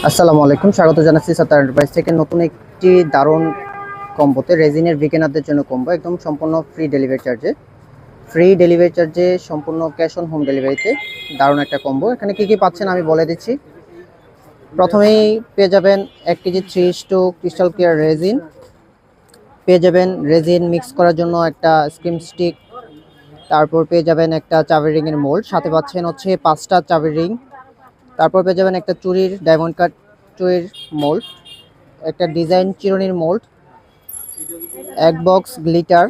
আসসালামু আলাইকুম, স্বাগত জানাচ্ছি সাত্তার এন্টারপ্রাইজ থেকে নতুন একটি দারুণ কম্বোতে রেজিনের বিগিনারদের জন্য কম্বো একদম সম্পূর্ণ ফ্রি ডেলিভারি চার্জে সম্পূর্ণ ক্যাশ অন হোম ডেলিভারিতে দারুণ একটা কম্বো। এখানে কি কি পাচ্ছেন আমি বলে দিচ্ছি। প্রথমেই পেয়ে যাবেন 1 কেজি 3:2 ক্রিস্টাল ক্লিয়ার রেজিন, পেয়ে যাবেন রেজিন মিক্স করার জন্য একটা স্ক্রিম স্টিক, তারপর পেয়ে যাবেন একটা চাবি রিং এর মোল্ড, সাথে পাচ্ছেন হচ্ছে 5টা চাবি রিং, তারপর পেয়ে যাবেন একটা চুরির ডায়মন্ড কাট চুরির মোল্ড, একটা ডিজাইন চিরুনির মোল্ড, এক বক্স গ্লিটার,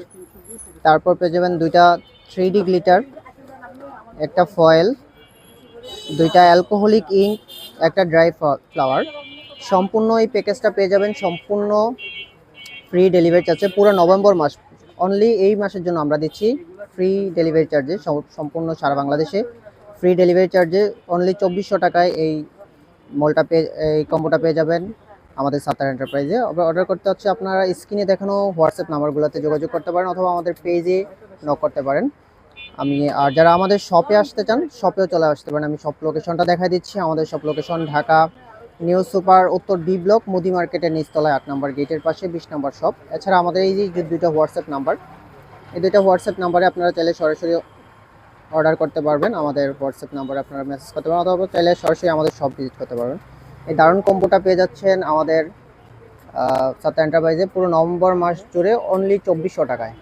তারপর পেয়ে যাবেন 2টা 3D গ্লিটার, একটা ফয়েল, 2টা অ্যালকোহলিক ইঙ্ক, একটা ড্রাই ফ্লাওয়ার। সম্পূর্ণ এই প্যাকেজটা পেয়ে যাবেন সম্পূর্ণ ফ্রি ডেলিভারি চার্জে পুরো নভেম্বর মাস। অনলি এই মাসের জন্য আমরা দিচ্ছি ফ্রি ডেলিভারি চার্জে সম্পূর্ণ সারা বাংলাদেশে ফ্রি ডেলিভারি চার্জে অনলি 2400 টাকায় এই কম্বোটা পেয়ে যাবেন আমাদের সাত্তার এন্টারপ্রাইজে। অর্ডার করতে হচ্ছে আপনারা স্ক্রিনে দেখানো হোয়াটসঅ্যাপ নাম্বারগুলোতে যোগাযোগ করতে পারেন অথবা আমাদের পেজে নক করতে পারেন। আর যারা আমাদের শপে আসতে চান শপেও চলে আসতে পারেন। আমি শপ লোকেশনটা দেখাই দিচ্ছি। আমাদের shop location Dhaka new super উত্তর ডি ব্লক মুদি মার্কেটের নিচতলায় 8 নম্বর গেটের পাশে 20 নম্বর শপ। এছাড়া আমাদের এই যে দুইটা হোয়াটসঅ্যাপ নাম্বার, এই দুইটা হোয়াটসঅ্যাপ নাম্বারে আপনারা চাইলে সরাসরি অর্ডার করতে পারবেন। আমাদের হোয়াটসঅ্যাপ নাম্বারে আপনারা মেসেজ করতে পারেন অথবা চাইলে সরাসরি আমাদের শপ ভিজিট করতে পারবেন। এই দারুণ কম্বোটা পেয়ে যাচ্ছেন আমাদের সাত্তার এন্টারপ্রাইজে পুরো নভেম্বর মাস জুড়ে অনলি 2400 টাকায়।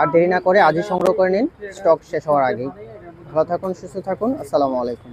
আর দেরি না করে আজই সংগ্রহ করে নিন, স্টক শেষ হওয়ার আগেই। ভালো থাকুন, সুস্থ থাকুন। আসসালামু আলাইকুম।